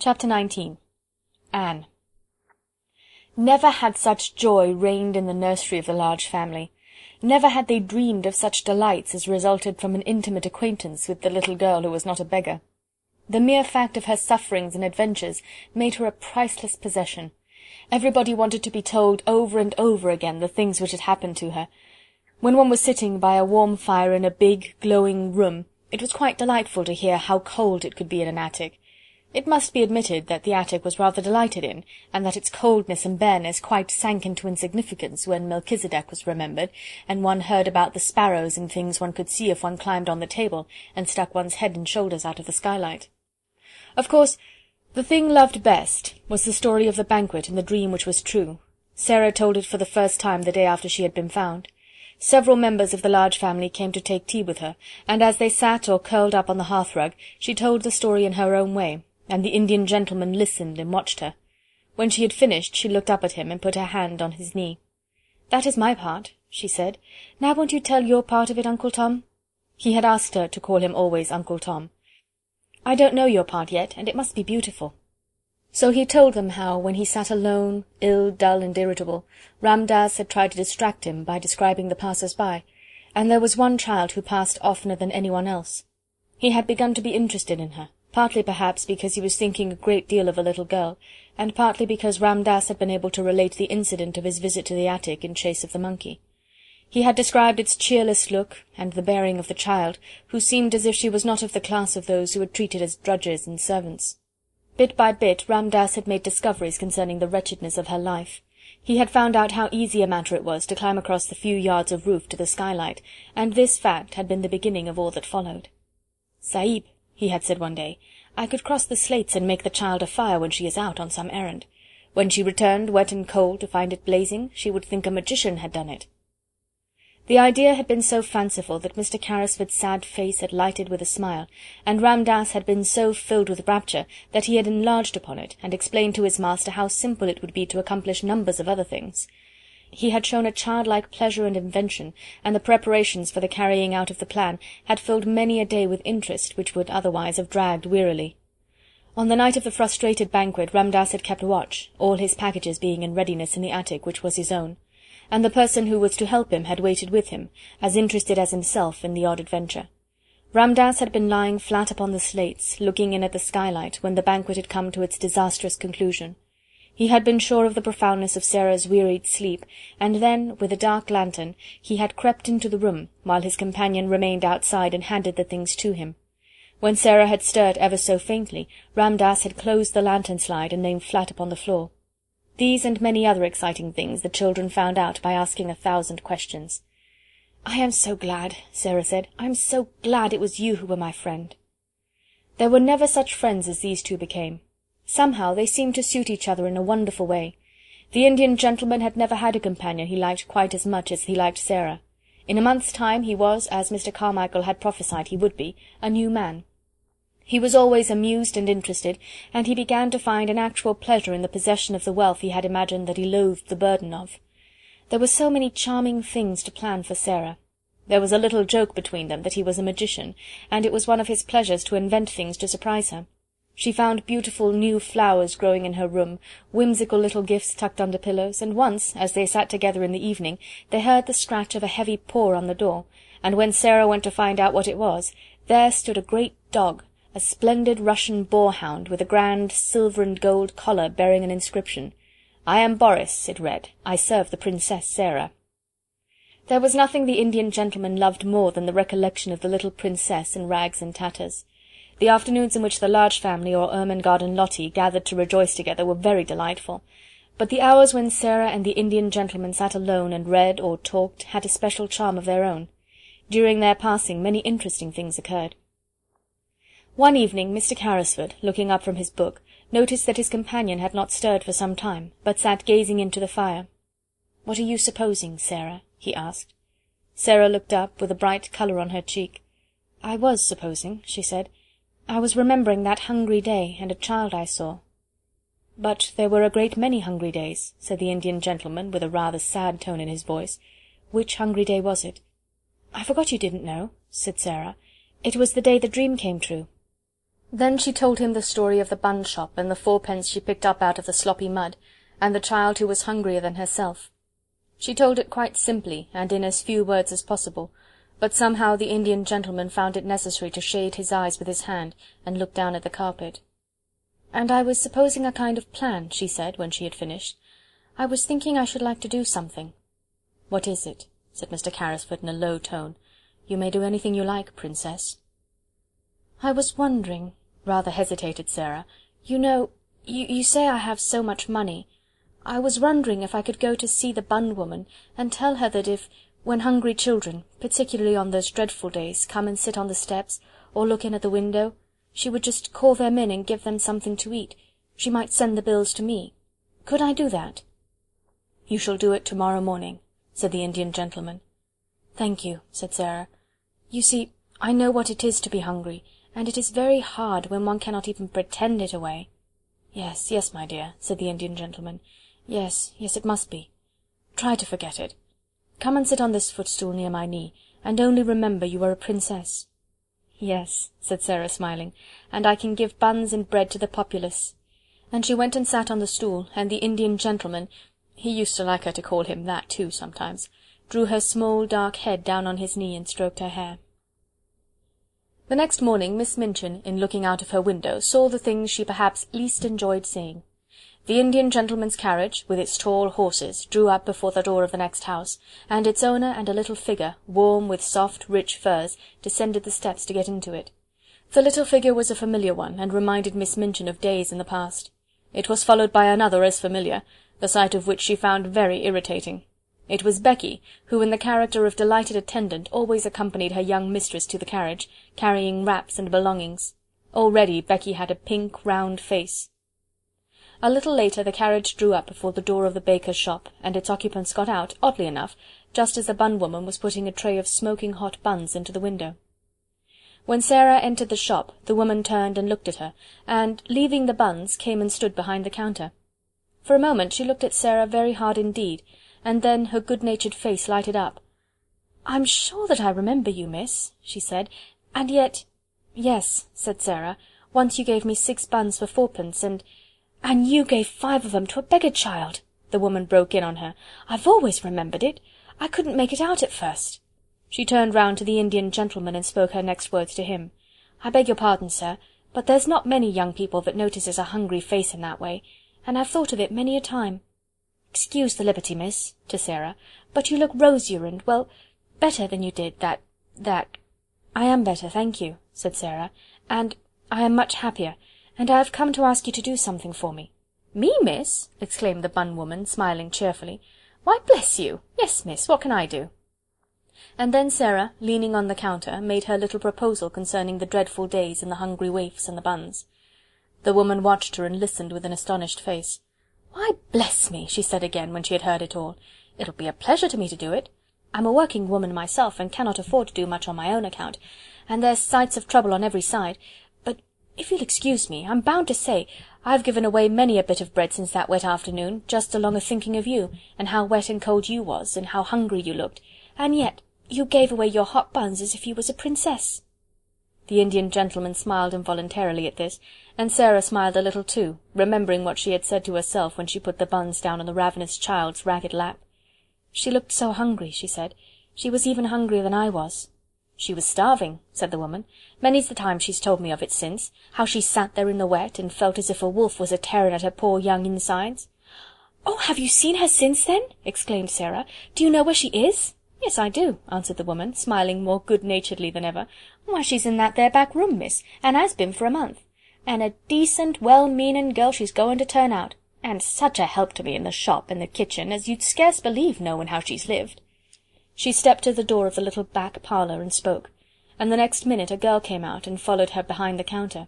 Chapter 19. Anne. Never had such joy reigned in the nursery of the large family. Never had they dreamed of such delights as resulted from an intimate acquaintance with the little girl who was not a beggar. The mere fact of her sufferings and adventures made her a priceless possession. Everybody wanted to be told over and over again the things which had happened to her. When one was sitting by a warm fire in a big, glowing room, it was quite delightful to hear how cold it could be in an attic. It must be admitted that the attic was rather delighted in, and that its coldness and bareness quite sank into insignificance when Melchizedek was remembered, and one heard about the sparrows and things one could see if one climbed on the table and stuck one's head and shoulders out of the skylight. Of course, the thing loved best was the story of the banquet and the dream which was true. Sarah told it for the first time the day after she had been found. Several members of the large family came to take tea with her, and as they sat or curled up on the hearthrug, she told the story in her own way, and the Indian gentleman listened and watched her. When she had finished, she looked up at him and put her hand on his knee. "That is my part," she said. "Now won't you tell your part of it, Uncle Tom?" He had asked her to call him always Uncle Tom. "I don't know your part yet, and it must be beautiful." So he told them how, when he sat alone, ill, dull, and irritable, Ram Dass had tried to distract him by describing the passers-by, and there was one child who passed oftener than anyone else. He had begun to be interested in her, partly perhaps because he was thinking a great deal of a little girl, and partly because Ram Dass had been able to relate the incident of his visit to the attic in chase of the monkey. He had described its cheerless look, and the bearing of the child, who seemed as if she was not of the class of those who were treated as drudges and servants. Bit by bit Ram Dass had made discoveries concerning the wretchedness of her life. He had found out how easy a matter it was to climb across the few yards of roof to the skylight, and this fact had been the beginning of all that followed. "Sahib," he had said one day, "I could cross the slates and make the child a fire when she is out on some errand. When she returned, wet and cold, to find it blazing, she would think a magician had done it." The idea had been so fanciful that Mr. Carrisford's sad face had lighted with a smile, and Ram Dass had been so filled with rapture that he had enlarged upon it, and explained to his master how simple it would be to accomplish numbers of other things. He had shown a childlike pleasure and invention, and the preparations for the carrying out of the plan had filled many a day with interest which would otherwise have dragged wearily. On the night of the frustrated banquet Ram Dass had kept watch, all his packages being in readiness in the attic which was his own, and the person who was to help him had waited with him, as interested as himself in the odd adventure. Ram Dass had been lying flat upon the slates, looking in at the skylight, when the banquet had come to its disastrous conclusion. He had been sure of the profoundness of Sarah's wearied sleep, and then, with a dark lantern, he had crept into the room, while his companion remained outside and handed the things to him. When Sarah had stirred ever so faintly, Ram Dass had closed the lantern-slide and lain flat upon the floor. These and many other exciting things the children found out by asking 1,000 questions. "I am so glad," Sarah said. "I am so glad it was you who were my friend." There were never such friends as these two became. Somehow they seemed to suit each other in a wonderful way. The Indian gentleman had never had a companion he liked quite as much as he liked Sarah. In a month's time he was, as Mr. Carmichael had prophesied he would be, a new man. He was always amused and interested, and he began to find an actual pleasure in the possession of the wealth he had imagined that he loathed the burden of. There were so many charming things to plan for Sarah. There was a little joke between them that he was a magician, and it was one of his pleasures to invent things to surprise her. She found beautiful new flowers growing in her room, whimsical little gifts tucked under pillows, and once, as they sat together in the evening, they heard the scratch of a heavy paw on the door, and when Sarah went to find out what it was, there stood a great dog, a splendid Russian boarhound, with a grand silver and gold collar bearing an inscription. "I am Boris," it read. "I serve the Princess Sarah." There was nothing the Indian gentleman loved more than the recollection of the little princess in rags and tatters. The afternoons in which the large family, or Ermengarde and Lottie, gathered to rejoice together were very delightful, but the hours when Sarah and the Indian gentleman sat alone and read or talked had a special charm of their own. During their passing many interesting things occurred. One evening Mr. Carrisford, looking up from his book, noticed that his companion had not stirred for some time, but sat gazing into the fire. "What are you supposing, Sarah?" he asked. Sarah looked up, with a bright colour on her cheek. "I was supposing," she said. "I was remembering that hungry day, and a child I saw." "But there were a great many hungry days," said the Indian gentleman, with a rather sad tone in his voice. "Which hungry day was it?" "I forgot you didn't know," said Sarah. "It was the day the dream came true." Then she told him the story of the bun shop, and the fourpence she picked up out of the sloppy mud, and the child who was hungrier than herself. She told it quite simply, and in as few words as possible, but somehow the Indian gentleman found it necessary to shade his eyes with his hand, and look down at the carpet. "And I was supposing a kind of plan," she said, when she had finished. "I was thinking I should like to do something." "What is it?" said Mr. Carrisford in a low tone. "You may do anything you like, Princess." "I was wondering," rather hesitated Sarah. "You know, you say I have so much money. I was wondering if I could go to see the bun woman, and tell her that if, when hungry children, particularly on those dreadful days, come and sit on the steps, or look in at the window, she would just call them in and give them something to eat. She might send the bills to me. Could I do that?" "You shall do it tomorrow morning," said the Indian gentleman. "Thank you," said Sarah. "You see, I know what it is to be hungry, and it is very hard when one cannot even pretend it away." "Yes, yes, my dear," said the Indian gentleman. "Yes, yes, it must be. Try to forget it. Come and sit on this footstool near my knee, and only remember you are a princess." "Yes," said Sarah, smiling, "and I can give buns and bread to the populace." And she went and sat on the stool, and the Indian gentleman, he used to like her to call him that too sometimes, drew her small dark head down on his knee and stroked her hair. The next morning Miss Minchin, in looking out of her window, saw the things she perhaps least enjoyed seeing. The Indian gentleman's carriage, with its tall horses, drew up before the door of the next house, and its owner and a little figure, warm with soft, rich furs, descended the steps to get into it. The little figure was a familiar one, and reminded Miss Minchin of days in the past. It was followed by another as familiar, the sight of which she found very irritating. It was Becky, who in the character of delighted attendant always accompanied her young mistress to the carriage, carrying wraps and belongings. Already Becky had a pink, round face. A little later the carriage drew up before the door of the baker's shop, and its occupants got out, oddly enough, just as the bun woman was putting a tray of smoking hot buns into the window. When Sarah entered the shop, the woman turned and looked at her, and, leaving the buns, came and stood behind the counter. For a moment she looked at Sarah very hard indeed, and then her good-natured face lighted up. "I'm sure that I remember you, miss," she said, "and yet—" "Yes," said Sarah, "once you gave me 6 buns for 4pence, and you gave 5 of them to a beggar child," the woman broke in on her. "I've always remembered it. I couldn't make it out at first." She turned round to the Indian gentleman and spoke her next words to him. "I beg your pardon, sir, but there's not many young people that notices a hungry face in that way, and I've thought of it many a time. Excuse the liberty, miss," to Sarah, "but you look rosier and, well, better than you did that— "I am better, thank you," said Sarah, "and I am much happier, and I have come to ask you to do something for me." "Me, miss?" exclaimed the bun woman, smiling cheerfully. "Why, bless you! Yes, miss, what can I do?" And then Sarah, leaning on the counter, made her little proposal concerning the dreadful days and the hungry waifs and the buns. The woman watched her and listened with an astonished face. "Why, bless me," she said again, when she had heard it all, "it'll be a pleasure to me to do it. I'm a working woman myself, and cannot afford to do much on my own account, and there's sights of trouble on every side, but if you'll excuse me, I'm bound to say I've given away many a bit of bread since that wet afternoon, just along o' thinking of you, and how wet and cold you was, and how hungry you looked, and yet you gave away your hot buns as if you was a princess." The Indian gentleman smiled involuntarily at this, and Sarah smiled a little too, remembering what she had said to herself when she put the buns down on the ravenous child's ragged lap. "She looked so hungry," she said. "She was even hungrier than I was." "She was starving," said the woman. "Many's the time she's told me of it since, how she sat there in the wet, and felt as if a wolf was a-tearing at her poor young insides." "Oh, have you seen her since then?" exclaimed Sarah. "Do you know where she is?" "Yes, I do," answered the woman, smiling more good-naturedly than ever. "Why, she's in that there back room, miss, and has been for a month. And a decent, well-meaning girl she's going to turn out, and such a help to me in the shop and the kitchen as you'd scarce believe, knowing how she's lived." She stepped to the door of the little back parlour and spoke, and the next minute a girl came out and followed her behind the counter.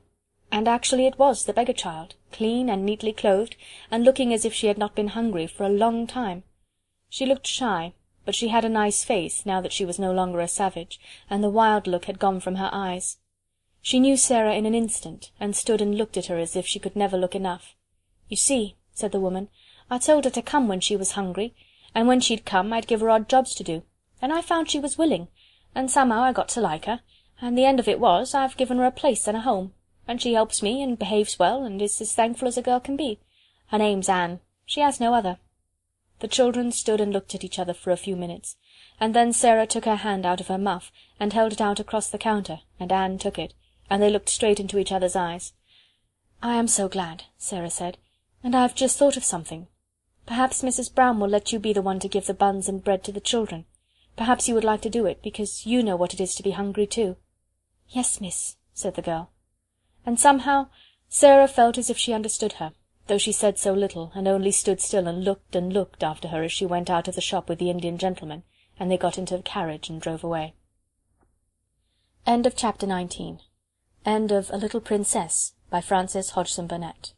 And actually it was the beggar child, clean and neatly clothed, and looking as if she had not been hungry for a long time. She looked shy, but she had a nice face, now that she was no longer a savage, and the wild look had gone from her eyes. She knew Sarah in an instant, and stood and looked at her as if she could never look enough. "You see," said the woman, "I told her to come when she was hungry, and when she'd come I'd give her odd jobs to do, and I found she was willing, and somehow I got to like her, and the end of it was I've given her a place and a home, and she helps me, and behaves well, and is as thankful as a girl can be. Her name's Anne. She has no other." The children stood and looked at each other for a few minutes, and then Sarah took her hand out of her muff, and held it out across the counter, and Anne took it, and they looked straight into each other's eyes. "I am so glad," Sarah said, "and I have just thought of something. Perhaps Mrs. Brown will let you be the one to give the buns and bread to the children. Perhaps you would like to do it, because you know what it is to be hungry too." "Yes, miss," said the girl. And somehow Sarah felt as if she understood her, though she said so little, and only stood still and looked after her as she went out of the shop with the Indian gentleman, and they got into the carriage and drove away. End of Chapter 19. End of A Little Princess by Frances Hodgson Burnett.